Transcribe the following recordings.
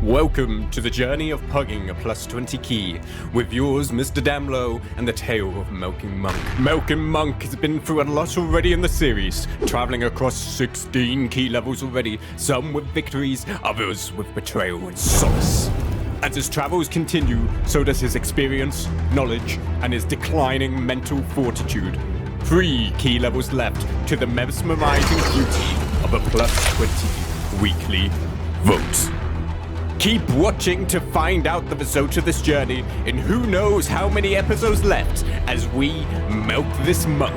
Welcome to the journey of pugging a plus 20 key with yours, Mr. Damlow, and the tale of Milking Monk. Milking Monk has been through a lot already in the series, traveling across 16 key levels already, some with victories, others with betrayal and solace. As his travels continue, so does his experience, knowledge, and his declining mental fortitude. 3 key levels left to the mesmerizing beauty of a plus 20 weekly vote. Keep watching to find out the result of this journey in who knows how many episodes left as we milk this monk.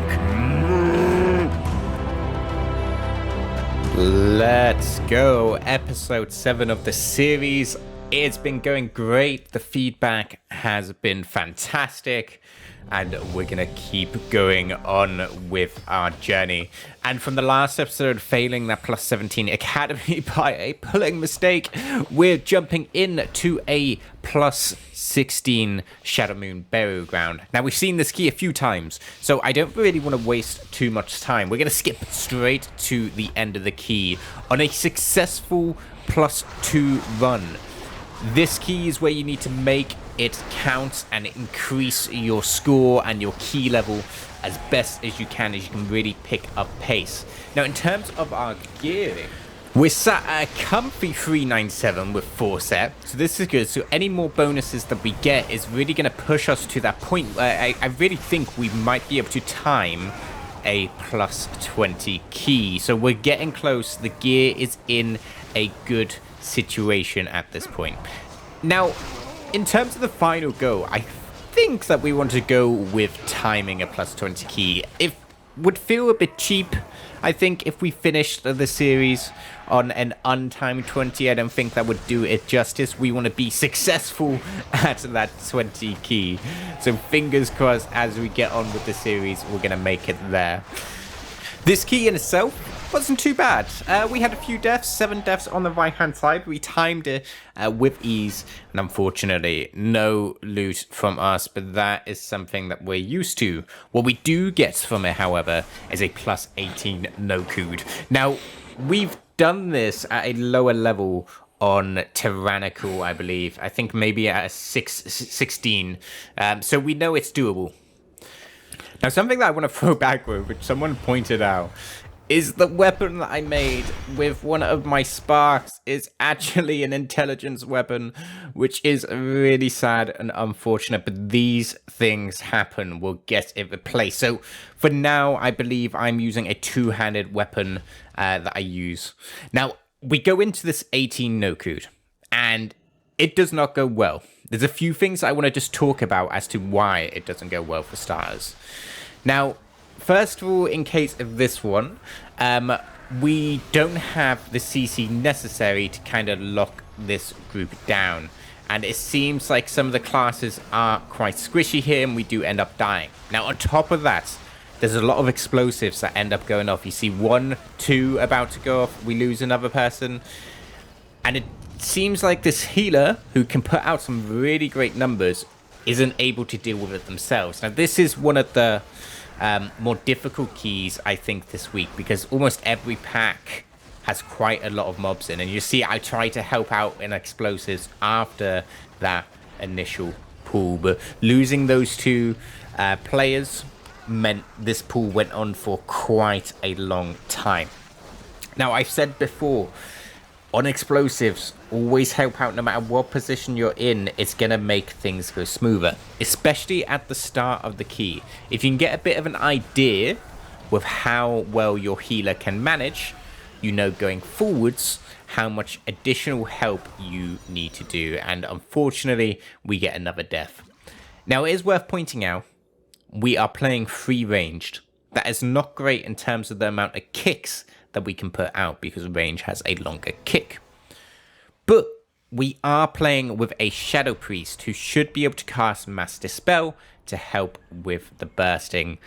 Let's go. Episode 7 of the series. It's been going great. The feedback has been fantastic. And we're going to keep going on with our journey. And from the last episode, failing that plus 17 academy by a pulling mistake, we're jumping in to a plus 16 Shadow Moon Burial Ground. Now, we've seen this key a few times, so I don't really want to waste too much time. We're going to skip straight to the end of the key on a successful plus 2 run. This key is where you need to make it count and increase your score and your key level as best as you can really pick up pace. Now, in terms of our gearing, we're sat at a comfy 397 with 4 set, so this is good. So any more bonuses that we get is really going to push us to that point where I really think we might be able to time a plus 20 key. So we're getting close. The gear is in a good situation at this point. Now, in terms of the final go, I think that we want to go with timing a plus 20 key. It would feel a bit cheap, I think, if we finished the series on an untimed 20. I don't think that would do it justice. We want to be successful at that 20 key. So fingers crossed as we get on with the series, we're going to make it there. This key in itself wasn't too bad. We had a few deaths, 7 deaths on the right hand side. We timed it with ease, and unfortunately no loot from us, but that is something that we're used to. What we do get from it, however, is a plus 18 no-cood. Now, we've done this at a lower level on Tyrannical, I believe. I think maybe at a 16, so we know it's doable. Now, something that I want to throw back with, which someone pointed out, is the weapon that I made with one of my sparks is actually an intelligence weapon, which is really sad and unfortunate, but these things happen. We'll get it replaced. So for now, I believe I'm using a 2-handed weapon that I use. Now, we go into this 18 no-cood, and it does not go well. There's a few things I want to just talk about as to why it doesn't go well for starters. Now, first of all, in case of this one, we don't have the CC necessary to kind of lock this group down. And it seems like some of the classes are quite squishy here, and we do end up dying. Now, on top of that, there's a lot of explosives that end up going off. You see 1, 2 about to go off, we lose another person. And it seems like this healer, who can put out some really great numbers, isn't able to deal with it themselves. Now, this is one of the more difficult keys, I think, this week, because almost every pack has quite a lot of mobs in. And you see, I try to help out in explosives after that initial pool, but losing those 2 players meant this pool went on for quite a long time. Now, I've said before, on explosives, always help out no matter what position you're in. It's going to make things go smoother, especially at the start of the key. If you can get a bit of an idea with how well your healer can manage, you know going forwards how much additional help you need to do. And unfortunately, we get another death. Now, it is worth pointing out, we are playing free ranged. That is not great in terms of the amount of kicks that we can put out, because range has a longer kick. But we are playing with a Shadow Priest who should be able to cast Mass Dispel to help with the bursting.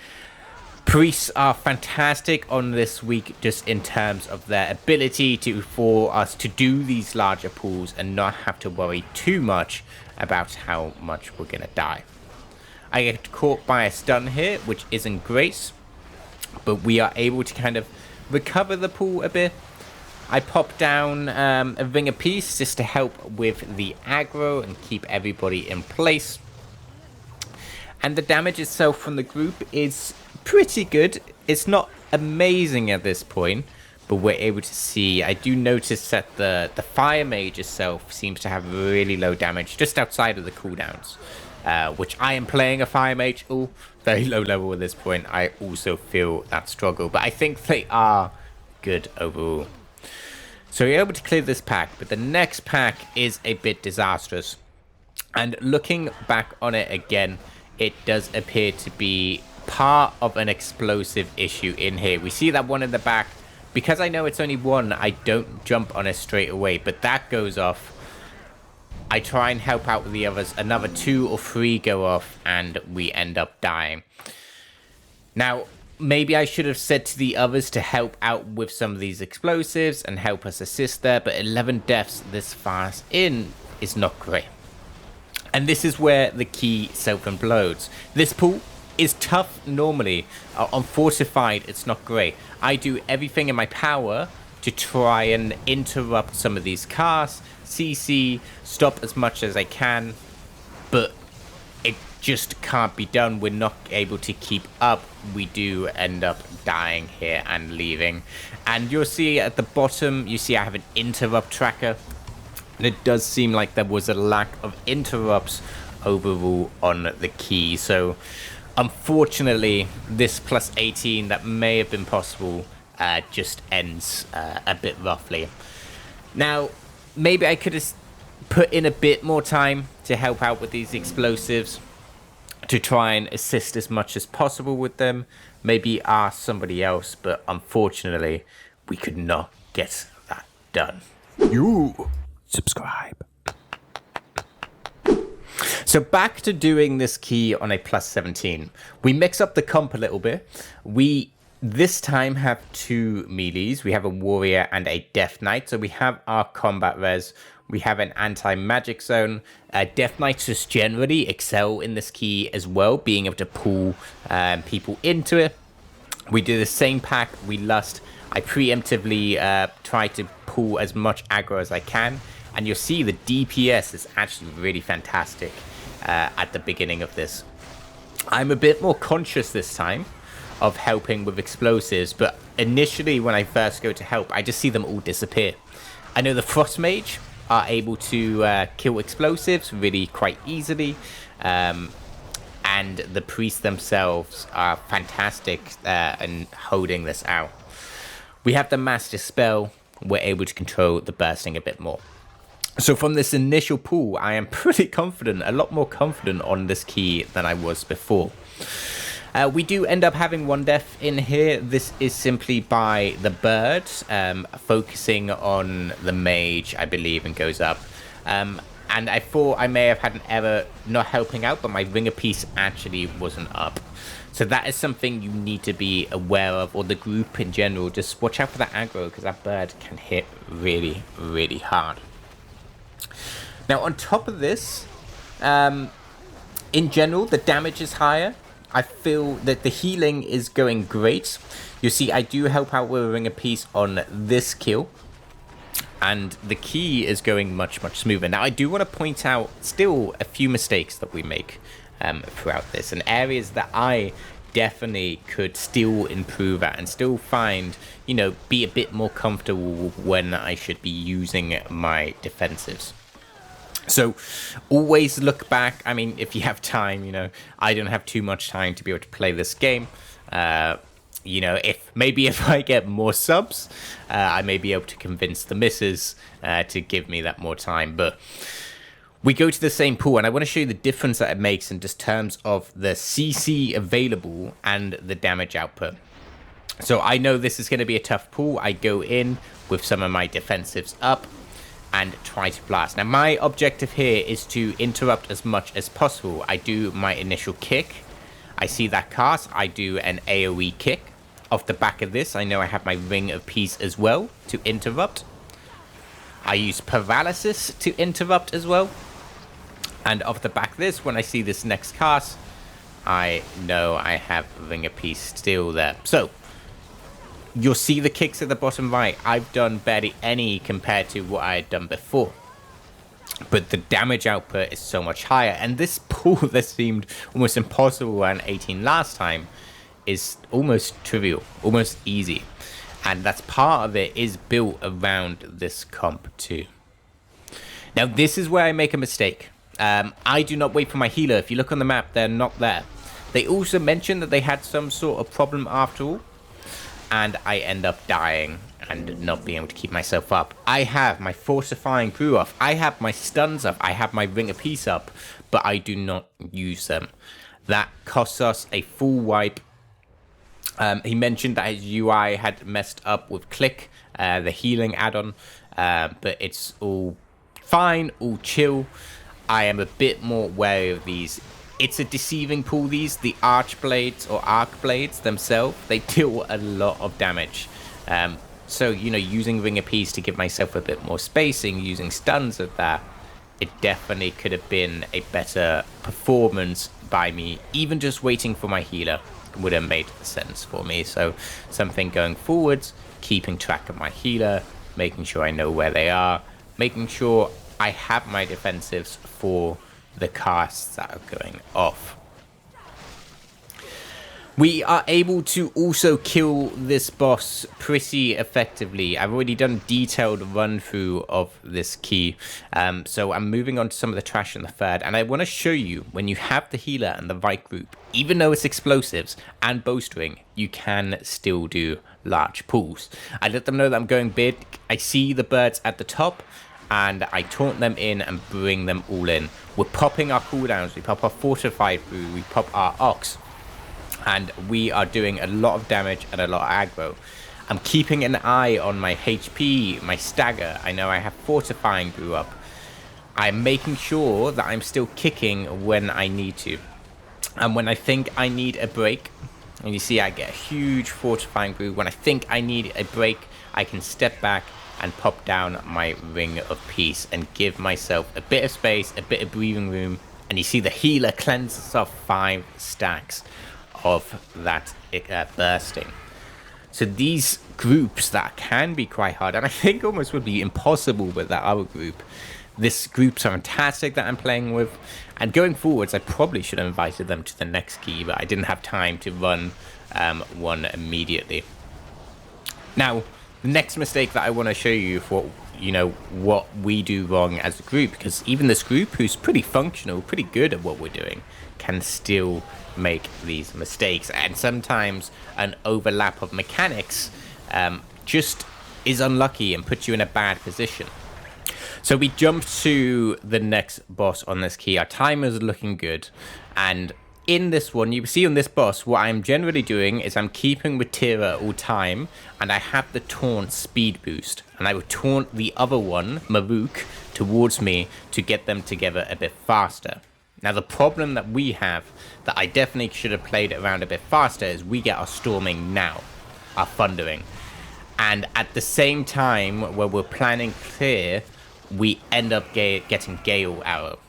Priests are fantastic on this week just in terms of their ability for us to do these larger pools and not have to worry too much about how much we're going to die. I get caught by a stun here, which isn't great, but we are able to kind of recover the pool a bit. I pop down a ring apiece just to help with the aggro and keep everybody in place. And the damage itself from the group is pretty good. It's not amazing at this point, but we're able to see. I do notice that the fire mage itself seems to have really low damage just outside of the cooldowns, which I am playing a fire mage. Oh, very low level at this point. I also feel that struggle, but I think they are good overall. So you're able to clear this pack, but the next pack is a bit disastrous. And looking back on it again, it does appear to be part of an explosive issue in here. We see that one in the back. Because I know it's only one, I don't jump on it straight away, but that goes off. I try and help out with the others. Another 2 or 3 go off, and we end up dying. Now, maybe I should have said to the others to help out with some of these explosives and help us assist there, but 11 deaths this fast in is not great. And this is where the key self-implodes. This pool is tough normally. On Fortified, it's not great. I do everything in my power to try and interrupt some of these casts, CC, stop as much as I can, but it just can't be done. We're not able to keep up. We do end up dying here and leaving. And you'll see at the bottom, you see I have an interrupt tracker. And it does seem like there was a lack of interrupts overall on the key. So unfortunately, this plus 18 that may have been possible just ends a bit roughly. Now, maybe I could have put in a bit more time to help out with these explosives, to try and assist as much as possible with them. Maybe ask somebody else, but unfortunately, we could not get that done. You subscribe. So back to doing this key on a plus 17. We mix up the comp a little bit. We this time have 2 melees. We have a warrior and a death knight. So we have our combat res. We have an anti-magic zone. Death knights just generally excel in this key as well, being able to pull people into it. We do the same pack. We lust. I preemptively try to pull as much aggro as I can. And you'll see the DPS is actually really fantastic at the beginning of this. I'm a bit more conscious this time of helping with explosives, but initially when I first go to help, I just see them all disappear. I know the Frost Mage are able to kill explosives really quite easily, and the priests themselves are fantastic in holding this out. We have the Master Spell. We're able to control the bursting a bit more. So from this initial pool, I am pretty confident, a lot more confident on this key than I was before. We do end up having 1 death in here. This is simply by the bird, focusing on the mage, I believe, and goes up. And I thought I may have had an error not helping out, but my ringer piece actually wasn't up. So that is something you need to be aware of, or the group in general. Just watch out for that aggro, because that bird can hit really, really hard. Now, on top of this, in general, the damage is higher. I feel that the healing is going great. You see, I do help out with a ringer piece on this kill. And the key is going much, much smoother. Now, I do want to point out still a few mistakes that we make throughout this. And areas that I definitely could still improve at and still find, you know, be a bit more comfortable when I should be using my defensives. So always look back. I mean, if you have time, you know, I don't have too much time to be able to play this game. You know, if I get more subs, I may be able to convince the missus to give me that more time. But we go to the same pool, and I want to show you the difference that it makes in just terms of the CC available and the damage output. So I know this is going to be a tough pool. I go in with some of my defensives up and try to blast. Now, my objective here is to interrupt as much as possible. I do my initial kick. I see that cast. I do an AoE kick. Off the back of this, I know I have my Ring of Peace as well to interrupt. I use Paralysis to interrupt as well. And off the back of this, when I see this next cast, I know I have Ring of Peace still there. So, you'll see the kicks at the bottom right. I've done barely any compared to what I had done before. But the damage output is so much higher. And this pull that seemed almost impossible around 18 last time is almost trivial, almost easy. And that's part of it is built around this comp too. Now, this is where I make a mistake. I do not wait for my healer. If you look on the map, they're not there. They also mentioned that they had some sort of problem after all. And I end up dying and not being able to keep myself up. I have my fortifying brew off. I have my stuns up. I have my ring of peace up. But I do not use them. That costs us a full wipe. He mentioned that his UI had messed up with Click, the healing add-on. But it's all fine, all chill. I am a bit more wary of these. It's a deceiving pull, these. The Archblades or Arc Blades themselves, they deal a lot of damage. So, you know, using Ring of Peace to give myself a bit more spacing, using stuns of that, it definitely could have been a better performance by me. Even just waiting for my healer would have made sense for me. So, something going forwards, keeping track of my healer, making sure I know where they are, making sure I have my defensives for the casts that are going off. We are able to also kill this boss pretty effectively. I've already done a detailed run through of this key. So I'm moving on to some of the trash in the third. And I want to show you, when you have the healer and the right group, even though it's explosives and bowstring, you can still do large pulls. I let them know that I'm going big. I see the birds at the top, and I taunt them in and bring them all in. We're popping our cooldowns, we pop our fortified brew, we pop our ox, and we are doing a lot of damage and a lot of aggro. I'm keeping an eye on my HP, my stagger. I know I have fortifying brew up. I'm making sure that I'm still kicking when I need to. And when I think I need a break, and you see I get a huge fortifying brew, when I think I need a break, I can step back and pop down my Ring of Peace and give myself a bit of space, a bit of breathing room. And you see the healer cleanses off 5 stacks of that bursting. So these groups that can be quite hard, and I think almost would be impossible with that other group. This group's fantastic that I'm playing with, and going forwards I probably should have invited them to the next key, but I didn't have time to run one immediately. Now, the next mistake that I want to show you for, you know, what we do wrong as a group, because even this group, who's pretty functional, pretty good at what we're doing, can still make these mistakes. And sometimes an overlap of mechanics just is unlucky and puts you in a bad position. So we jump to the next boss on this key. Our timer's looking good, and in this one, you see on this boss, what I'm generally doing is I'm keeping with Tira all time, and I have the taunt speed boost, and I would taunt the other one, Maruk, towards me to get them together a bit faster. Now the problem that we have, that I definitely should have played around a bit faster, is we get our storming now, our thundering. And at the same time, where we're planning clear, we end up getting Gale Arrow.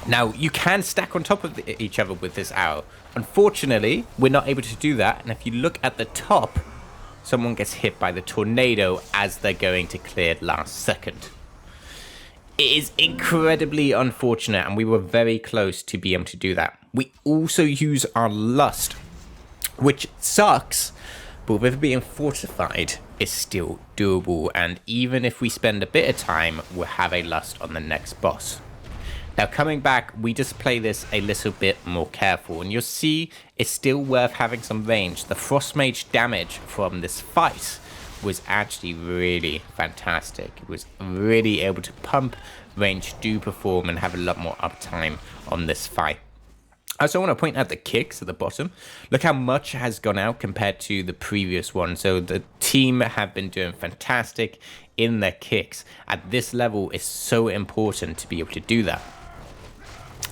Now, you can stack on top of each other with this arrow. Unfortunately, we're not able to do that. And if you look at the top, someone gets hit by the tornado as they're going to clear last second. It is incredibly unfortunate, and we were very close to be able to do that. We also use our lust, which sucks, but with it being fortified, it's still doable. And even if we spend a bit of time, we'll have a lust on the next boss. Now, coming back, we just play this a little bit more careful, and you'll see it's still worth having some range. The Frost Mage damage from this fight was actually really fantastic. It was really able to pump, range, do perform, and have a lot more uptime on this fight. I also want to point out the kicks at the bottom. Look how much has gone out compared to the previous one. So the team have been doing fantastic in their kicks. At this level, it's so important to be able to do that.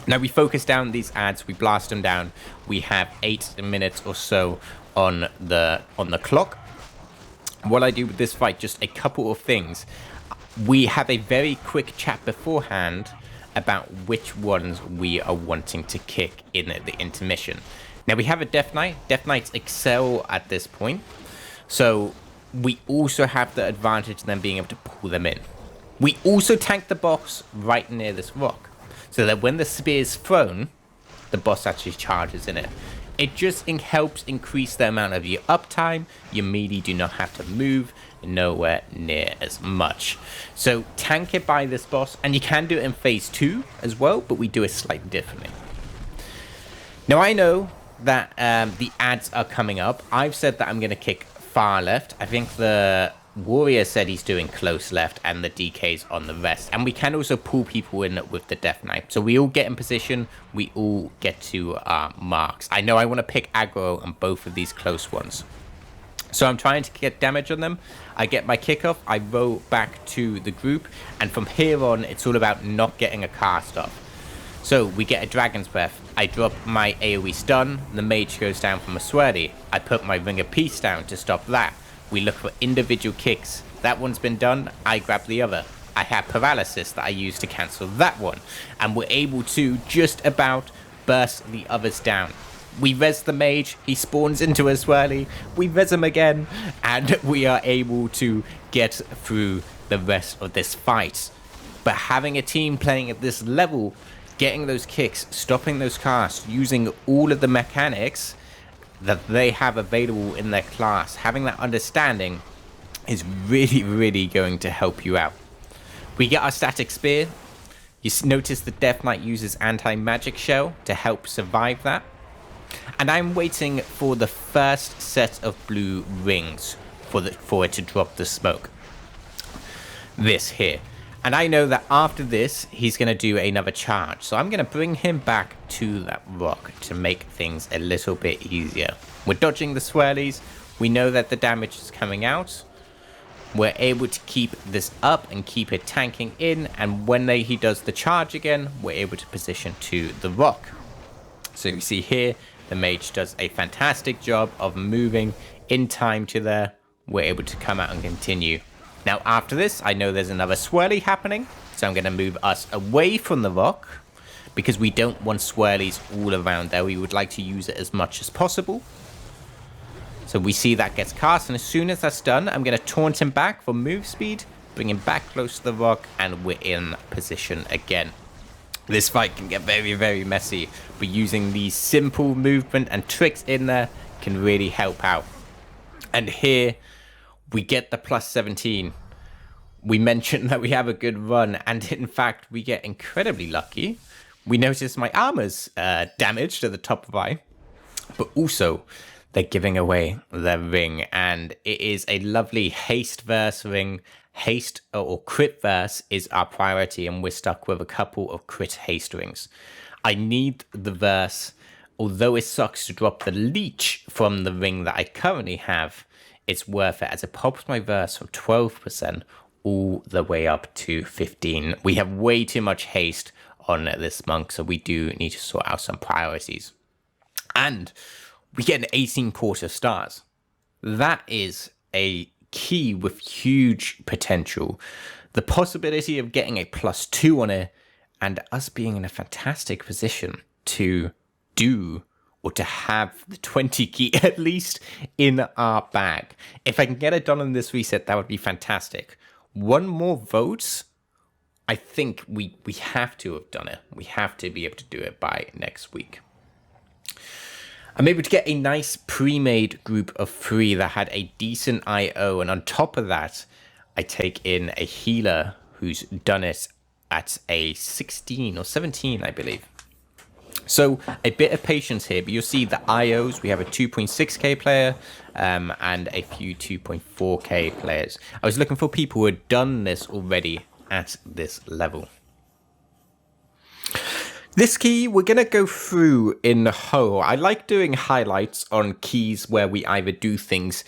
Now we focus down these ads, we blast them down. We have 8 minutes or so on the clock. What I do with this fight, just a couple of things. We have a very quick chat beforehand about which ones we are wanting to kick in the intermission. Now we have a Death Knight. Death Knights excel at this point, So we also have the advantage of them being able to pull them in. We also tank the boss right near this rock, so that when the spear is thrown, the boss actually charges in it. It just helps increase the amount of your uptime. Your melee do not have to move nowhere near as much. So tank it by this boss, and you can do it in phase 2 as well, but we do it slightly differently. Now I know that the ads are coming up. I've said that I'm going to kick far left. I think the warrior said he's doing close left, and the DK's on the rest. And we can also pull people in with the death knife. So we all get in position. We all get to our marks. I know I want to pick aggro on both of these close ones. So I'm trying to get damage on them. I get my kickoff. I roll back to the group. And from here on, it's all about not getting a cast off. So we get a Dragon's Breath. I drop my AoE stun. The mage goes down from a swirly. I put my Ring of Peace down to stop that. We look for individual kicks. That one's been done. I grab the other. I have paralysis that I use to cancel that one. And we're able to just about burst the others down. We res the mage. He spawns into a swirly. We res him again. And we are able to get through the rest of this fight. But having a team playing at this level, getting those kicks, stopping those casts, using all of the mechanics that they have available in their class, having that understanding is really, really going to help you out. We get our static spear. You notice the Death Knight uses anti-magic shell to help survive that. And I'm waiting for the first set of blue rings for it to drop the smoke. This here. And I know that after this, he's going to do another charge. So I'm going to bring him back to that rock to make things a little bit easier. We're dodging the swirlies. We know that the damage is coming out. We're able to keep this up and keep it tanking in. And when he does the charge again, we're able to position to the rock. So you see here, the mage does a fantastic job of moving in time to there. We're able to come out and continue. Now after this, I know there's another swirly happening, so I'm going to move us away from the rock, because we don't want swirlies all around there. We would like to use it as much as possible. So we see that gets cast, and as soon as that's done, I'm going to taunt him back for move speed, bring him back close to the rock, and we're in position again. This fight can get very, very messy, but using these simple movement and tricks in there can really help out. And here we get the plus 17. We mentioned that we have a good run, and in fact, we get incredibly lucky. We notice my armor's damaged at the top right, but also they're giving away their ring, and it is a lovely haste verse ring. Haste or crit verse is our priority, and we're stuck with a couple of crit haste rings. I need the verse, although it sucks to drop the leech from the ring that I currently have. It's worth it, as it pops my verse from 12% all the way up to 15. We have way too much haste on this monk, so we do need to sort out some priorities. And we get an 18 port of stars. That is a key with huge potential. The possibility of getting a +2 on it, and us being in a fantastic position to do or to have the 20 key at least in our bag. If I can get it done on this reset, that would be fantastic. One more vote, I think we have to have done it. We have to be able to do it by next week. I'm able to get a nice pre-made group of 3 that had a decent IO, and on top of that, I take in a healer who's done it at a 16 or 17, I believe. So a bit of patience here, but you'll see the IOs. We have a 2.6k player and a few 2.4k players. I was looking for people who had done this already at this level. This key, we're going to go through in the whole. I like doing highlights on keys where we either do things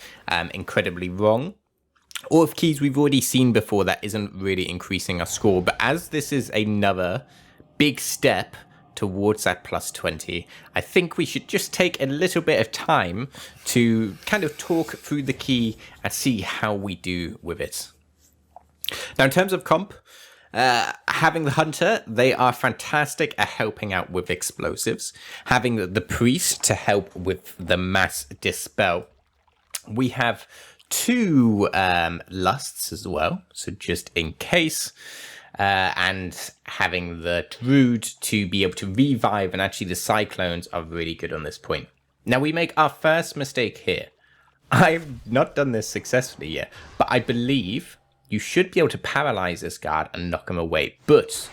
incredibly wrong, or if keys we've already seen before that isn't really increasing our score. But as this is another big step towards that +20, I think we should just take a little bit of time to kind of talk through the key and see how we do with it. Now, in terms of comp, having the hunter, they are fantastic at helping out with explosives. Having the priest to help with the mass dispel. We have two lusts as well, so just in case, and having the Druid to be able to revive, and actually the Cyclones are really good on this point. Now we make our first mistake here. I've not done this successfully yet, but I believe you should be able to paralyze this guard and knock him away, but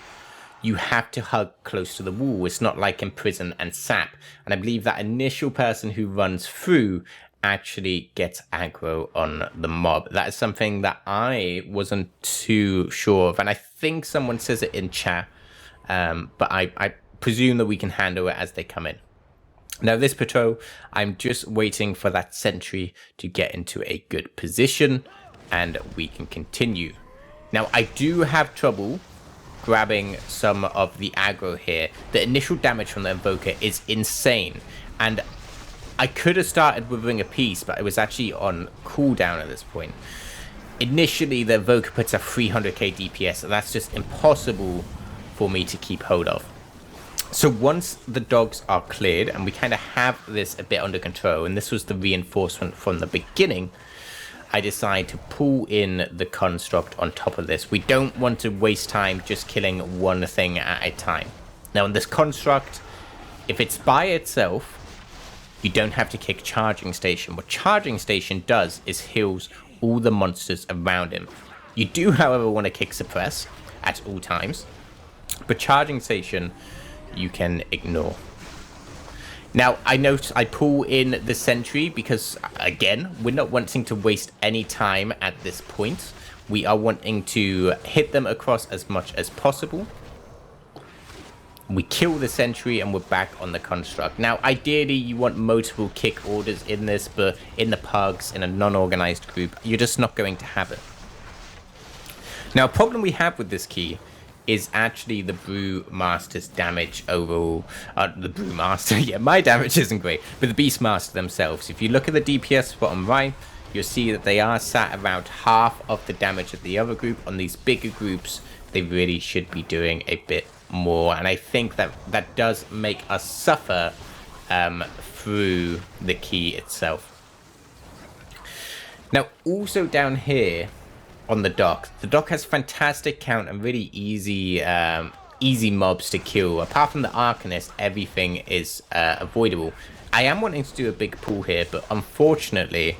you have to hug close to the wall. It's not like Imprison and Sap, and I believe that initial person who runs through actually gets aggro on the mob. That is something that I wasn't too sure of, and I think someone says it in chat, but I presume that we can handle it as they come in. Now this patrol, I'm just waiting for that sentry to get into a good position and we can continue. Now I do have trouble grabbing some of the aggro here. The initial damage from the Invoker is insane, and I could have started with Ring of Peace, but it was actually on cooldown at this point. Initially the Invoker puts a 300k DPS, so that's just impossible for me to keep hold of. So once the dogs are cleared and we kind of have this a bit under control, and this was the reinforcement from the beginning, I decide to pull in the construct on top of this. We don't want to waste time just killing one thing at a time. Now in this construct, if it's by itself, you don't have to kick Charging Station. What Charging Station does is heals all the monsters around him. You do, however, want to kick Suppress at all times, but Charging Station you can ignore. Now I note I pull in the sentry because, again, we're not wanting to waste any time at this point. We are wanting to hit them across as much as possible. We kill the sentry and we're back on the construct. Now ideally you want multiple kick orders in this, but in the pugs, in a non-organized group, you're just not going to have it. Now a problem we have with this key is actually the Brewmaster's damage overall. The Brewmaster, yeah, my damage isn't great, but the Beastmaster themselves. If you look at the DPS bottom right, you'll see that they are sat around half of the damage of the other group. On these bigger groups, they really should be doing a bit more, and I think that that does make us suffer through the key itself. Now, also down here, on the dock has fantastic count and really easy easy mobs to kill. Apart from the Arcanist, everything is avoidable. I am wanting to do a big pull here, but unfortunately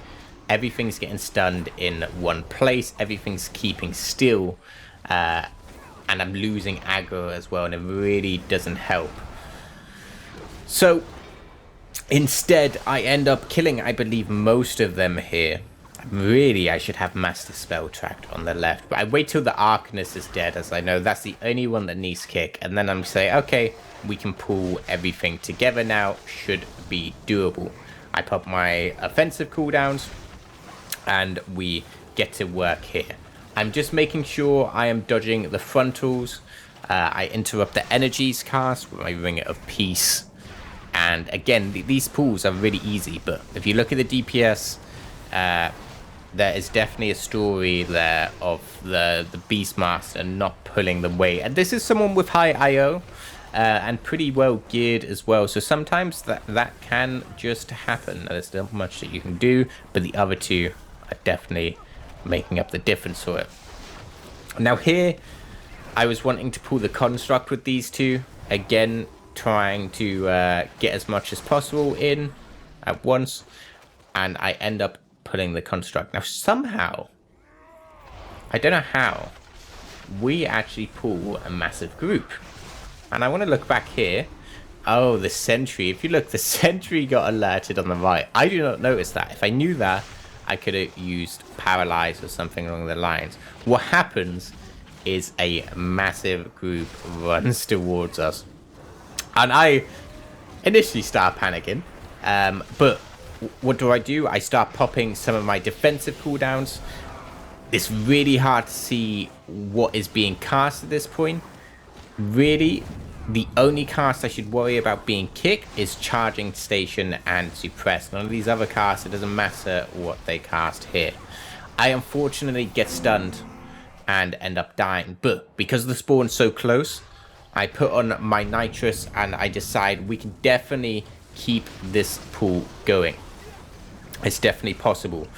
everything's getting stunned in one place, everything's keeping still, and I'm losing aggro as well, and it really doesn't help. So instead I end up killing, I believe, most of them here. Really, I should have Master Spell tracked on the left, but I wait till the Arcanist is dead, as I know that's the only one that needs kick, and then I'm say, okay, we can pull everything together now, should be doable. I pop my offensive cooldowns, and we get to work here. I'm just making sure I am dodging the frontals. I interrupt the energies cast with my Ring of Peace, and again, these pulls are really easy, but if you look at the DPS, there is definitely a story there of the Beastmaster not pulling the weight. And this is someone with high IO and pretty well geared as well. So sometimes that can just happen. There's not much that you can do, but the other two are definitely making up the difference for it. Now here, I was wanting to pull the construct with these two. Again, trying to get as much as possible in at once. And I end up pulling the construct. Now somehow, I don't know how, we actually pull a massive group. And I want to look back here. Oh, the sentry. If you look, the sentry got alerted on the right. I do not notice that. If I knew that, I could have used paralyze or something along the lines. What happens is a massive group runs towards us. And I initially start panicking. But what do? I start popping some of my defensive cooldowns. It's really hard to see what is being cast at this point. Really, the only cast I should worry about being kicked is Charging Station and Suppress. None of these other casts, it doesn't matter what they cast here. I unfortunately get stunned and end up dying, but because the spawn's so close, I put on my nitrous and I decide we can definitely keep this pool going. It's definitely possible.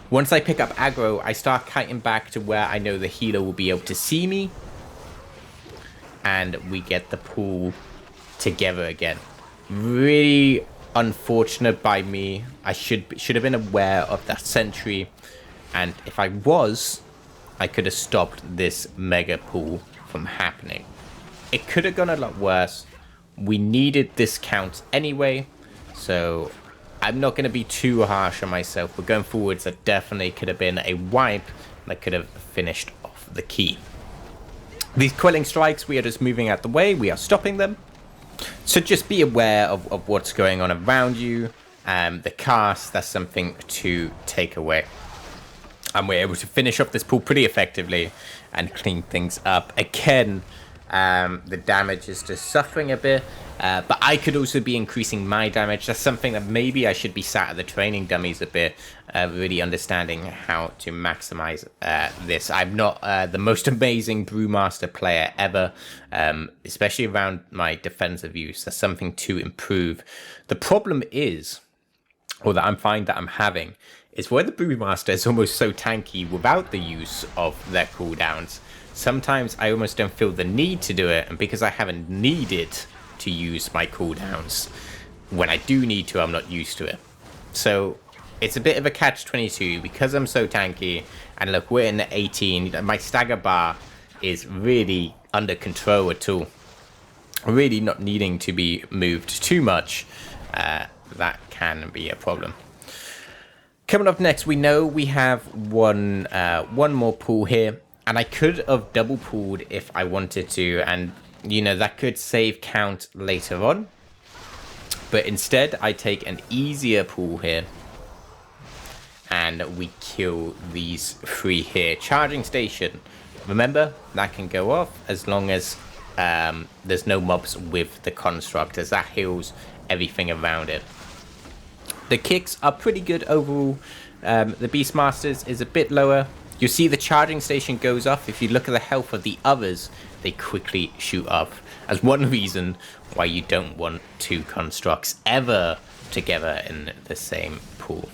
Once I pick up aggro, I start kiting back to where I know the healer will be able to see me. And we get the pool together again. Really unfortunate by me. I should have been aware of that sentry. And if I was, I could have stopped this mega pool from happening. It could have gone a lot worse. We needed this count anyway. So I'm not going to be too harsh on myself. We're going forwards. That definitely could have been a wipe that could have finished off the key. These quelling strikes, we are just moving out the way. We are stopping them. So just be aware of what's going on around you. The cast, that's something to take away. And we're able to finish off this pool pretty effectively and clean things up. Again, the damage is just suffering a bit. But I could also be increasing my damage. That's something that maybe I should be sat at the training dummies a bit, really understanding how to maximize this. I'm not the most amazing Brewmaster player ever, especially around my defensive use. That's something to improve. The problem is, or that I'm finding that I'm having, is where the Brewmaster is almost so tanky without the use of their cooldowns. Sometimes I almost don't feel the need to do it, and because I haven't needed to use my cooldowns, when I do need to, I'm not used to it. So it's a bit of a catch-22 because I'm so tanky. And look, we're in the 18. My stagger bar is really under control at all. Really not needing to be moved too much. That can be a problem. Coming up next, we know we have one more pool here. And I could have double pooled if I wanted to. And you know, that could save count later on. But instead, I take an easier pool here. And we kill these three here. Charging station. Remember, that can go off as long as there's no mobs with the construct, as that heals everything around it. The kicks are pretty good overall. The Beastmasters is a bit lower. You'll see the charging station goes off. If you look at the health of the others, they quickly shoot up. As one reason why you don't want two constructs ever together in the same pool.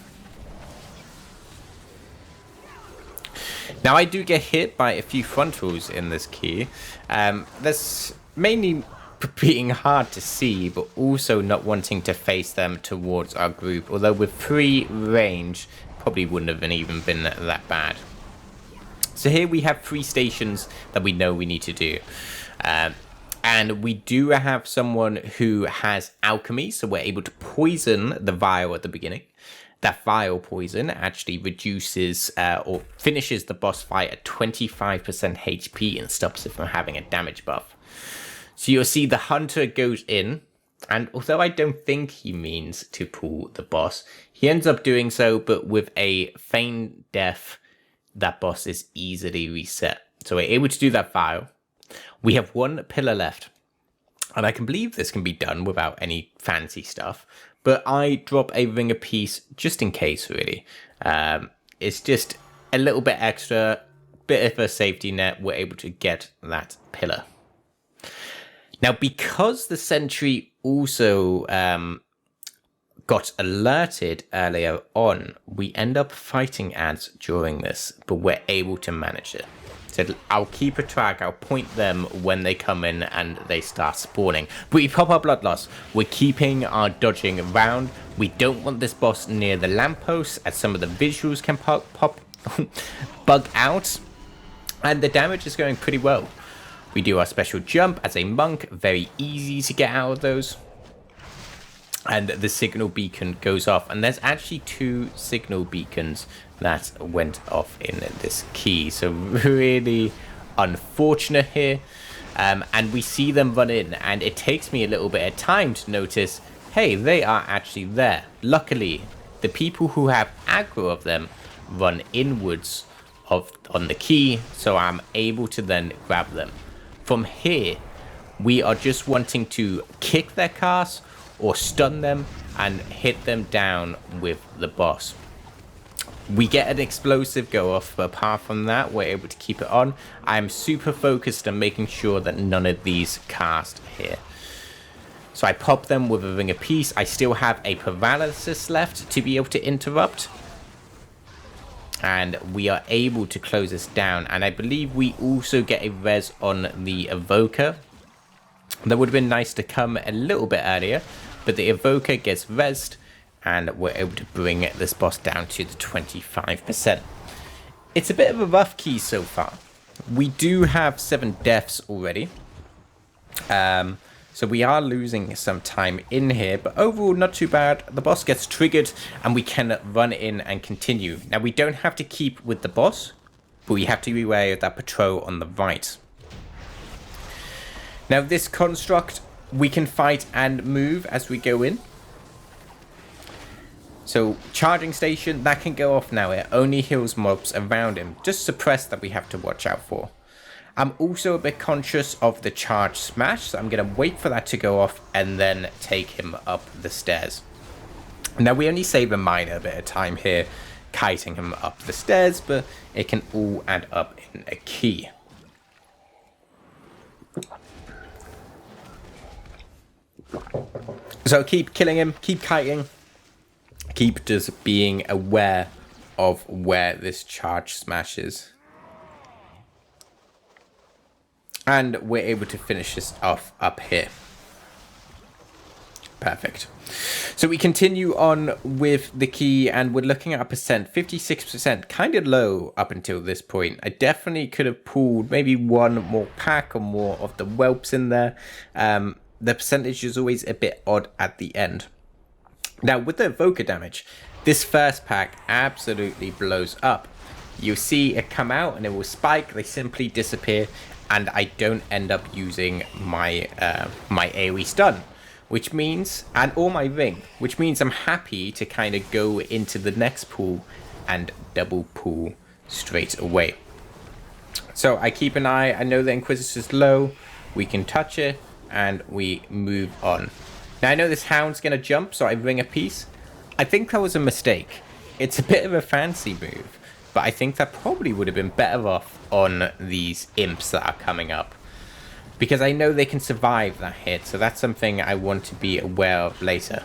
Now I do get hit by a few frontals in this key. That's mainly being hard to see, but also not wanting to face them towards our group. Although with free range, probably wouldn't have even been that bad. So here we have 3 stations that we know we need to do. And we do have someone who has alchemy, so we're able to poison the vial at the beginning. That vial poison actually reduces or finishes the boss fight at 25% HP and stops it from having a damage buff. So you'll see the hunter goes in, and although I don't think he means to pull the boss, he ends up doing so, but with a feigned death, that boss is easily reset. So we're able to do that vial. We have 1 pillar left, and I can believe this can be done without any fancy stuff, but I drop a ring apiece just in case, really. It's just a little bit extra, bit of a safety net. We're able to get that pillar. Now, because the sentry also got alerted earlier on, we end up fighting ads during this, but we're able to manage it. So I'll keep a track, I'll point them when they come in and they start spawning. But we pop our blood loss. We're keeping our dodging around. We don't want this boss near the lamppost, as some of the visuals can bug out. And the damage is going pretty well. We do our special jump as a monk, very easy to get out of those. And the signal beacon goes off. And there's actually 2 signal beacons that went off in this key. So really unfortunate here. And we see them run in. And it takes me a little bit of time to notice, hey, they are actually there. Luckily, the people who have aggro of them run inwards on the key. So I'm able to then grab them. From here, we are just wanting to kick their cast or stun them and hit them down with the boss. We get an explosive go off, but apart from that, we're able to keep it on. I'm super focused on making sure that none of these cast here. So I pop them with a ring apiece. I still have a paralysis left to be able to interrupt. And we are able to close this down. And I believe we also get a res on the Evoker. That would have been nice to come a little bit earlier. But the Evoker gets resed. And we're able to bring this boss down to the 25%. It's a bit of a rough key so far. We do have 7 deaths already. So we are losing some time in here, but overall not too bad. The boss gets triggered and we can run in and continue. Now we don't have to keep with the boss, but we have to be aware of that patrol on the right. Now this construct, we can fight and move as we go in. So charging station, that can go off now. It only heals mobs around him. Just suppress that we have to watch out for. I'm also a bit conscious of the charge smash, so I'm going to wait for that to go off and then take him up the stairs. Now we only save a minor bit of time here kiting him up the stairs, but it can all add up in a key. So keep killing him, keep kiting, keep just being aware of where this charge smash is. And we're able to finish this off up here. Perfect. So we continue on with the key and we're looking at a percent, 56%, kind of low up until this point. I definitely could have pulled maybe one more pack or more of the whelps in there. The percentage is always a bit odd at the end. Now with the evoker damage, this first pack absolutely blows up. You'll see it come out and it will spike, they simply disappear. And I don't end up using my my AoE stun, which means, or my ring, which means I'm happy to kind of go into the next pool and double pool straight away. So I keep an eye. I know the Inquisitor's low. We can touch it and we move on. Now I know this hound's gonna jump, so I ring a piece. I think that was a mistake. It's a bit of a fancy move. But I think that probably would have been better off on these imps that are coming up. Because I know they can survive that hit. So that's something I want to be aware of later.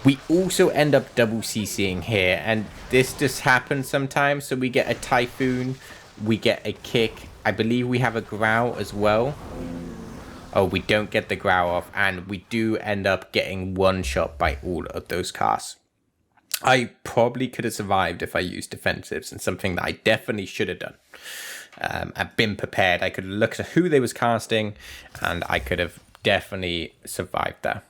We also end up double CCing here. And this just happens sometimes. So we get a Typhoon. We get a kick. I believe we have a growl as well. Oh, we don't get the growl off. And we do end up getting one shot by all of those casts. I probably could have survived if I used defensives, and something that I definitely should have done. I've been prepared. I could have looked at who they was casting, and I could have definitely survived that.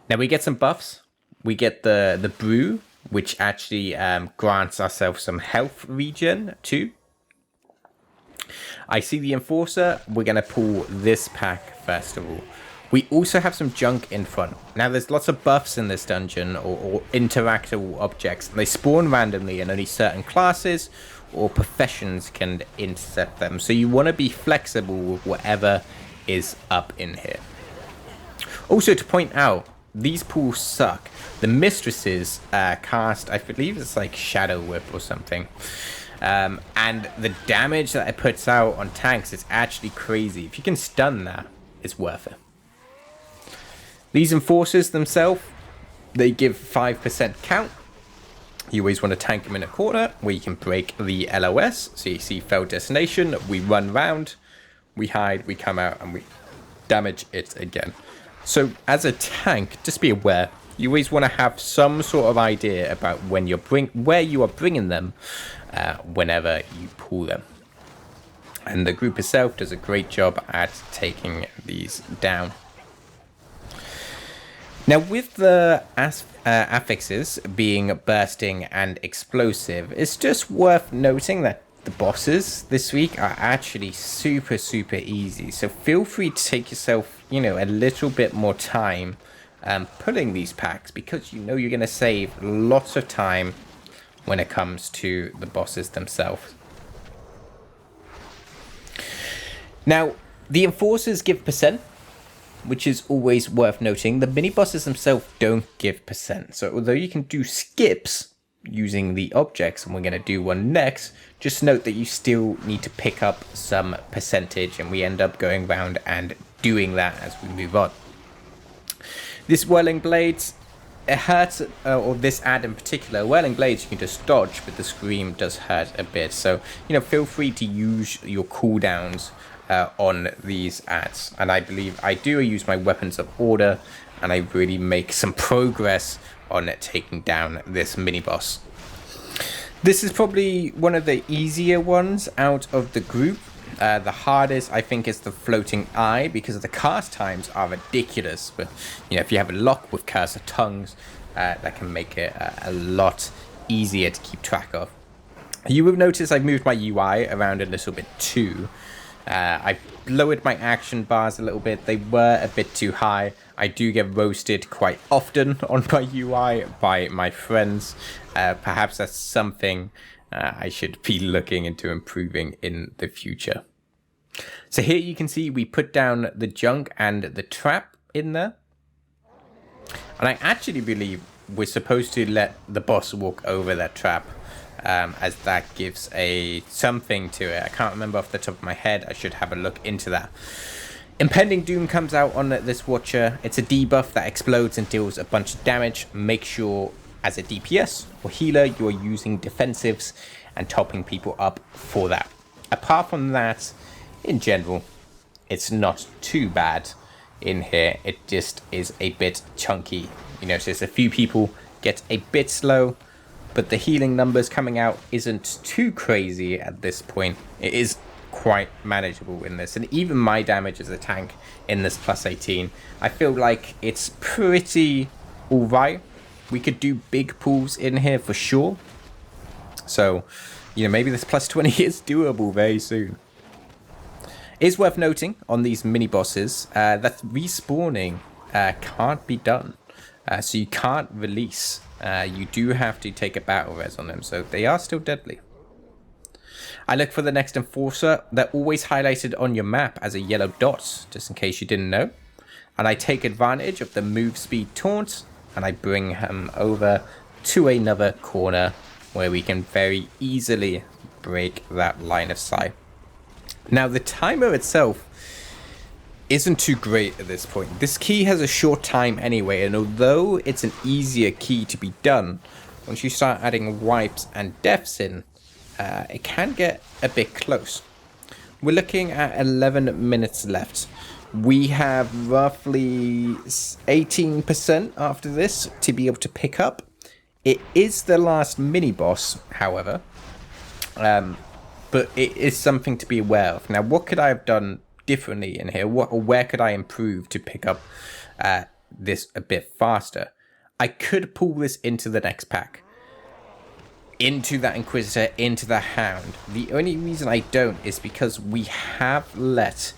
Now we get some buffs. We get the brew, which actually grants ourselves some health regen too. I see the enforcer. We're going to pull this pack first of all. We also have some junk in front. Now there's lots of buffs in this dungeon or interactable objects. They spawn randomly and only certain classes or professions can intercept them. So you want to be flexible with whatever is up in here. Also to point out, these pools suck. The mistresses cast, I believe it's like Shadow Whip or something. And the damage that it puts out on tanks is actually crazy. If you can stun that, it's worth it. These enforcers themselves, they give 5% count. You always want to tank them in a corner where you can break the LOS. So you see failed destination, we run round, we hide, we come out and we damage it again. So as a tank, just be aware, you always want to have some sort of idea about when you're where you are bringing them whenever you pull them. And the group itself does a great job at taking these down. Now with the affixes being bursting and explosive, it's just worth noting that the bosses this week are actually super easy. So feel free to take yourself, a little bit more time pulling these packs, because you're going to save lots of time when it comes to the bosses themselves. Now the enforcers give percent, which is always worth noting. The mini bosses themselves don't give percent. So although you can do skips using the objects, and we're going to do one next, just note that you still need to pick up some percentage, and we end up going around and doing that as we move on. This Whirling Blades, it hurts, or this ad in particular, Whirling Blades you can just dodge, but the Scream does hurt a bit. So, feel free to use your cooldowns on these ads. And I believe I do use my Weapons of Order, and I really make some progress on taking down this mini-boss. This is probably one of the easier ones out of the group. The hardest, I think, is the Floating Eye, because the cast times are ridiculous. But, if you have a lock with Curse of Tongues, that can make it a lot easier to keep track of. You will notice I've moved my UI around a little bit too. I lowered my action bars a little bit. They were a bit too high. I do get roasted quite often on my UI by my friends. Perhaps that's something I should be looking into improving in the future. So here you can see we put down the junk and the trap in there. And I actually believe we're supposed to let the boss walk over that trap, as that gives something to it. I can't remember off the top of my head. I should have a look into that. Impending Doom comes out on this Watcher. It's a debuff that explodes and deals a bunch of damage. Make sure as a DPS or healer you are using defensives and topping people up for that. Apart from that, in general, it's not too bad in here. It just is a bit chunky. You notice a few people get a bit slow, but the healing numbers coming out isn't too crazy at this point. It is quite manageable in this, and even my damage as a tank in this plus 18, I feel like it's pretty alright. We could do big pulls in here for sure, so maybe this plus 20 is doable very soon. It's worth noting on these mini bosses that respawning can't be done, so you can't release. You do have to take a battle res on them, so they are still deadly. I look for the next Enforcer. They're always highlighted on your map as a yellow dot, just in case you didn't know. And I take advantage of the move speed taunt, and I bring him over to another corner where we can very easily break that line of sight. Now, the timer itself isn't too great at this point. This key has a short time anyway, and although it's an easier key to be done, once you start adding wipes and deaths in, it can get a bit close. We're looking at 11 minutes left. We have roughly 18% after this to be able to pick up. It is the last mini boss, however, but it is something to be aware of. Now, what could I have done differently in here? Where could I improve to pick up this a bit faster? I could pull this into the next pack, into that Inquisitor, into the Hound. The only reason I don't is because we have let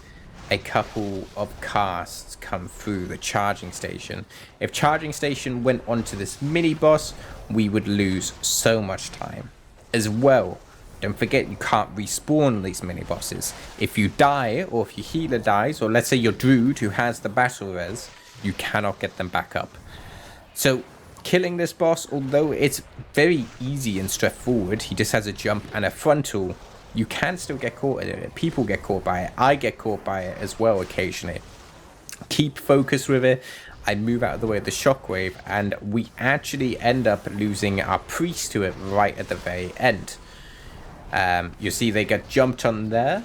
a couple of casts come through the charging station. If charging station went onto this mini boss, we would lose so much time. As well, don't forget you can't respawn these mini bosses. If you die, or if your healer dies, or let's say your druid who has the battle res, you cannot get them back up. So killing this boss, although it's very easy and straightforward, he just has a jump and a frontal, you can still get caught in it. People get caught by it. I get caught by it as well occasionally. Keep focused with it. I move out of the way of the shockwave, and we actually end up losing our priest to it right at the very end. You see they get jumped on there,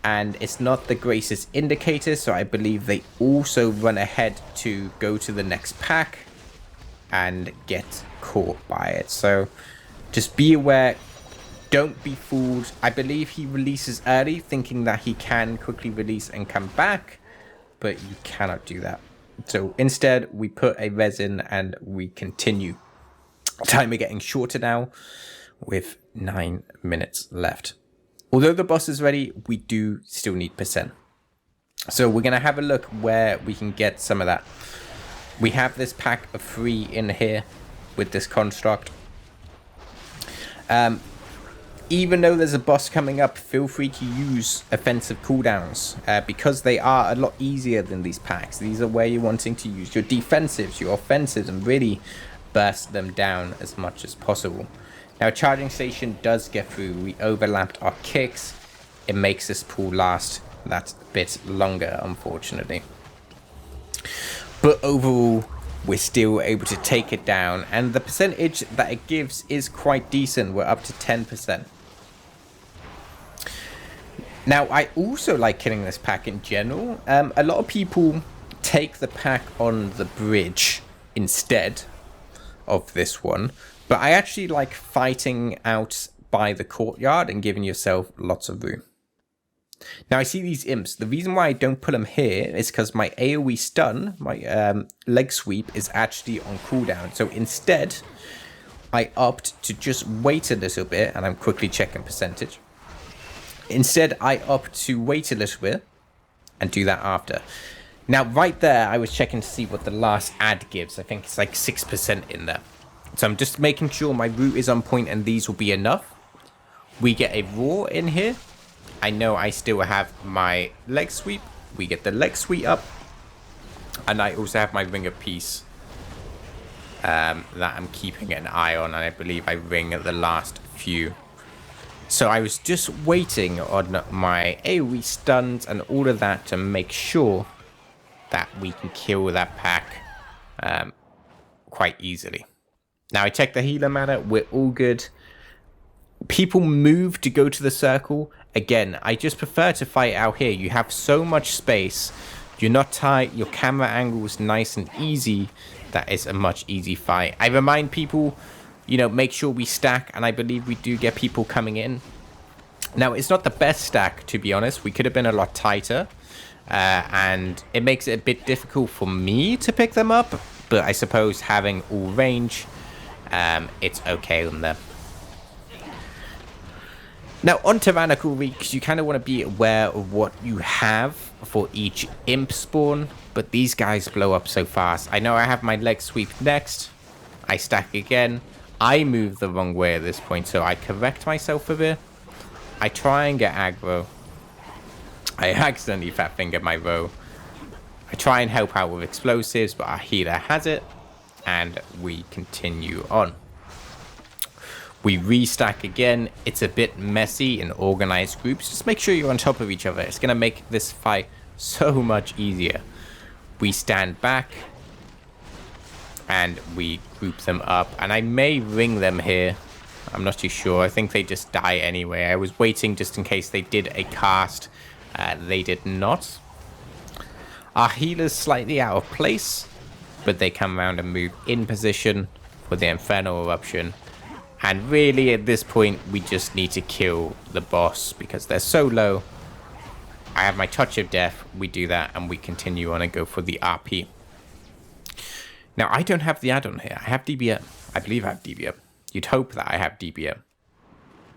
and it's not the greatest indicator, so I believe they also run ahead to go to the next pack and get caught by it. So just be aware. Don't be fooled. I believe he releases early, thinking that he can quickly release and come back, but you cannot do that. So instead, we put a resin and we continue. Timer getting shorter now with 9 minutes left. Although the boss is ready, we do still need percent. So we're going to have a look where we can get some of that. We have this pack of 3 in here with this construct. Even though there's a boss coming up, feel free to use offensive cooldowns because they are a lot easier than these packs. These are where you're wanting to use your defensives, your offensives, and really burst them down as much as possible. Now, charging station does get through. We overlapped our kicks. It makes this pool last that bit longer, unfortunately. but overall we're still able to take it down, and the percentage that it gives is quite decent. We're up to 10%. Now, I also like killing this pack in general. A lot of people take the pack on the bridge instead of this one, but I actually like fighting out by the courtyard and giving yourself lots of room. Now, I see these imps. The reason why I don't put them here is because my AoE stun, my leg sweep, is actually on cooldown. So instead, I opt to just wait a little bit, and I'm quickly checking percentage. Instead, I opt to wait a little bit and do that after. Now, right there, I was checking to see what the last ad gives. I think it's like 6% in there. So I'm just making sure my root is on point and these will be enough. We get a roar in here. I know I still have my leg sweep. We get the leg sweep up. And I also have my ring of peace that I'm keeping an eye on. And I believe I ring the last few. So I was just waiting on my AoE stuns and all of that to make sure that we can kill that pack quite easily. Now I checked the healer mana. We're all good. People move to go to the circle. Again, I just prefer to fight out here. You have so much space. You're not tight. Your camera angle is nice and easy. That is a much easy fight. I remind people, you know, make sure we stack. And I believe we do get people coming in. Now, it's not the best stack, to be honest. We could have been a lot tighter. And it makes it a bit difficult for me to pick them up. But I suppose having all range, it's okay on them. Now, on Tyrannical Reeks, you kind of want to be aware of what you have for each imp spawn, but these guys blow up so fast. I know I have my leg sweep next. I stack again. I move the wrong way at this point, so I correct myself a bit. I try and get aggro. I accidentally fat finger my row. I try and help out with explosives, but our healer has it, and we continue on. We restack again. It's a bit messy in organized groups. Just make sure you're on top of each other. It's going to make this fight so much easier. We stand back and we group them up. And I may ring them here. I'm not too sure. I think they just die anyway. I was waiting just in case they did a cast. They did not. Our healer's slightly out of place, but they come around and move in position for the Infernal Eruption. And really, at this point, we just need to kill the boss because they're so low. I have my Touch of Death. We do that, and we continue on and go for the RP. Now, I don't have the add-on here. I have DBM. I believe I have DBM. You'd hope that I have DBM.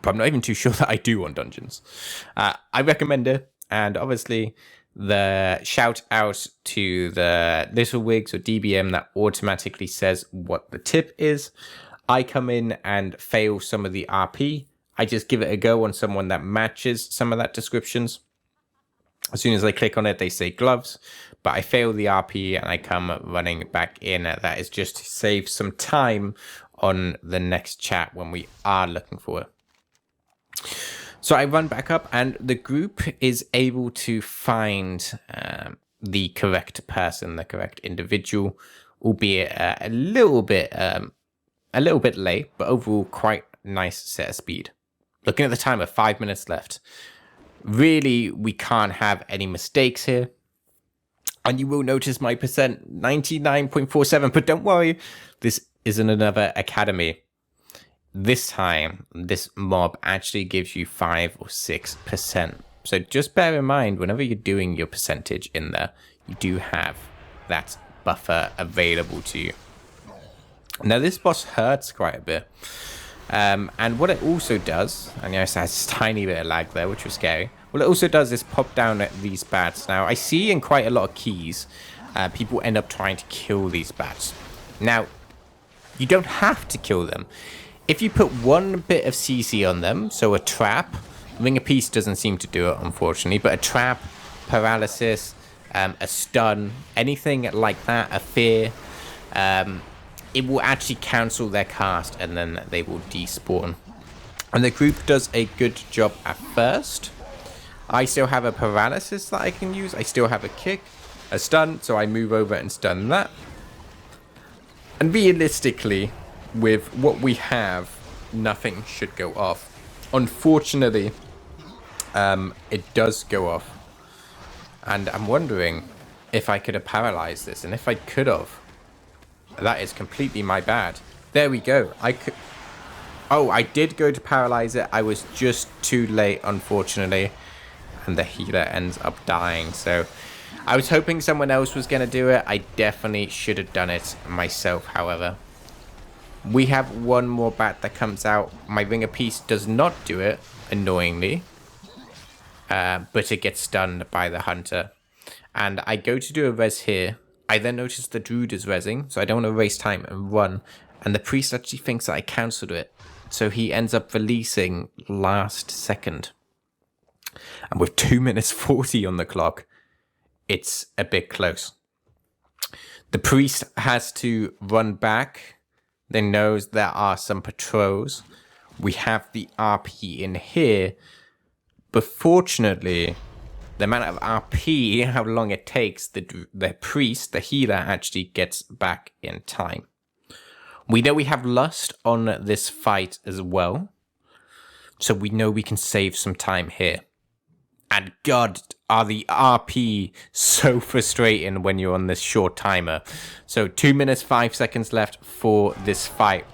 But I'm not even too sure that I do on Dungeons. I recommend it. And obviously, the shout out to the Little Wigs or DBM that automatically says what the tip is. I come in and fail some of the RP. I just give it a go on someone that matches some of that descriptions. As soon as I click on it, they say gloves. But I fail the RP and I come running back in. That is just to save some time on the next chat when we are looking for it. So I run back up and the group is able to find the correct person, the correct individual, albeit a little bit late, but overall quite nice set of speed. Looking at the timer, 5 minutes left. Really, we can't have any mistakes here. And you will notice my percent, 99.47, but don't worry, this isn't another academy. This time, this mob actually gives you 5 or 6%. So just bear in mind, whenever you're doing your percentage in there, you do have that buffer available to you. Now, this boss hurts quite a bit. And what it also does, and yes, it has a tiny bit of lag there, which was scary. What it also does is pop down at these bats. Now, I see in quite a lot of keys, people end up trying to kill these bats. Now, you don't have to kill them. If you put one bit of CC on them, so a trap, Ring of Peace doesn't seem to do it, unfortunately, but a trap, paralysis, a stun, anything like that, a fear, it will actually cancel their cast and then they will despawn. And the group does a good job at first. I still have a paralysis that I can use. I still have a kick. a stun, so I move over and stun that. And realistically, with what we have, nothing should go off. Unfortunately, it does go off. And I'm wondering if I could have paralyzed this. And if I could have, that is completely my bad. There we go. Oh, I did go to paralyze it. I was just too late, unfortunately. And the healer ends up dying. So I was hoping someone else was going to do it. I definitely should have done it myself, however. We have one more bat that comes out. My ringer piece does not do it, annoyingly. But it gets stunned by the hunter. And I go to do a res here. I then notice the druid is resing, so I don't want to waste time and run. And the priest actually thinks that I cancelled it. So he ends up releasing last second. And with 2 minutes 40 on the clock, it's a bit close. The priest has to run back. They knows there are some patrols. We have the RP in here. But fortunately, the amount of RP, how long it takes, the priest, the healer, actually gets back in time. We know we have lust on this fight as well. So we know we can save some time here. And God, are the RP so frustrating when you're on this short timer. So 2 minutes, 5 seconds left for this fight.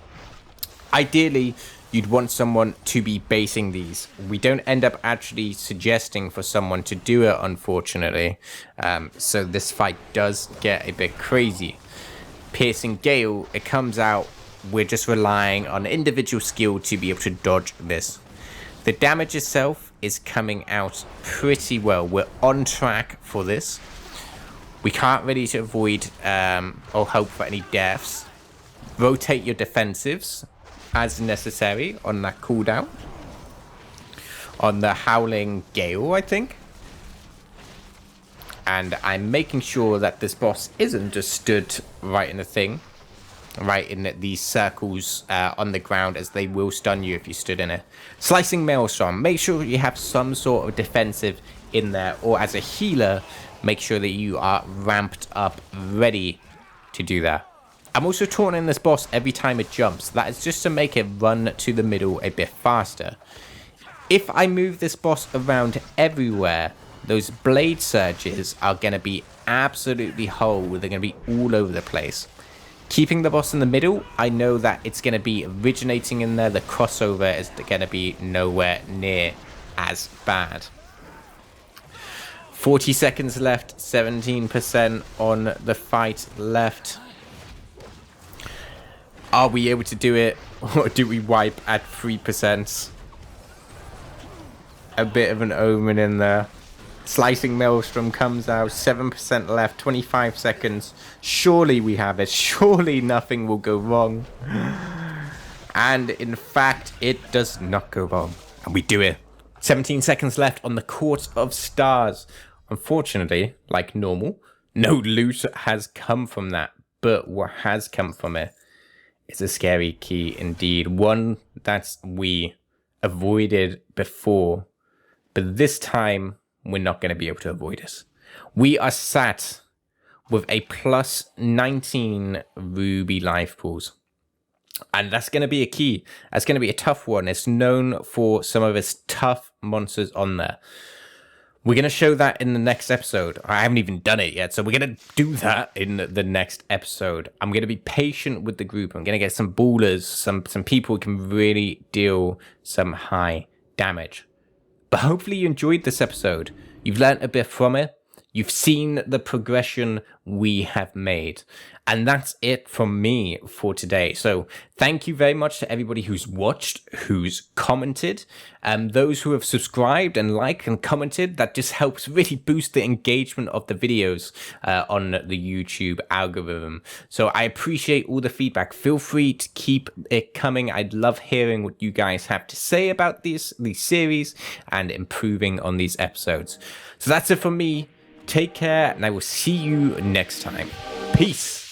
Ideally, you'd want someone to be basing these. We don't end up actually suggesting for someone to do it, unfortunately. So this fight does get a bit crazy. Piercing Gale, it comes out. We're just relying on individual skill to be able to dodge this. The damage itself is coming out pretty well. We're on track for this. We can't really avoid or hope for any deaths. Rotate your defensives as necessary on that cooldown. On the Howling Gale, I think. And I'm making sure that this boss isn't just stood right in the thing. Right in these circles on the ground, as they will stun you if you stood in it. Slicing Maelstrom. Make sure you have some sort of defensive in there. Or as a healer, make sure that you are ramped up, ready to do that. I'm also taunting this boss every time it jumps. That is just to make it run to the middle a bit faster. If I move this boss around everywhere, those blade surges are going to be absolutely whole. They're going to be all over the place. Keeping the boss in the middle, I know that it's going to be originating in there. The crossover is going to be nowhere near as bad. 40 seconds left, 17% on the fight left. Are we able to do it, or do we wipe at 3%? A bit of an omen in there. Slicing Maelstrom comes out, 7% left, 25 seconds. Surely we have it. Surely nothing will go wrong. And in fact, it does not go wrong. And we do it. 17 seconds left on the Court of Stars. Unfortunately, like normal, no loot has come from that. But what has come from it is a scary key indeed. One that we avoided before. But this time, we're not going to be able to avoid it. We are sat with a plus 19 ruby life pools. And that's going to be a key. That's going to be a tough one. It's known for some of its tough monsters on there. We're going to show that in the next episode. I haven't even done it yet, so we're going to do that in the next episode. I'm going to be patient with the group. I'm going to get some ballers, some people who can really deal some high damage. But hopefully you enjoyed this episode. You've learned a bit from it. You've seen the progression we have made. And that's it from me for today. So thank you very much to everybody who's watched, who's commented, those who have subscribed and liked and commented. That just helps really boost the engagement of the videos on the YouTube algorithm. So I appreciate all the feedback. Feel free to keep it coming. I'd love hearing what you guys have to say about these series and improving on these episodes. So that's it from me. Take care, and I will see you next time. Peace.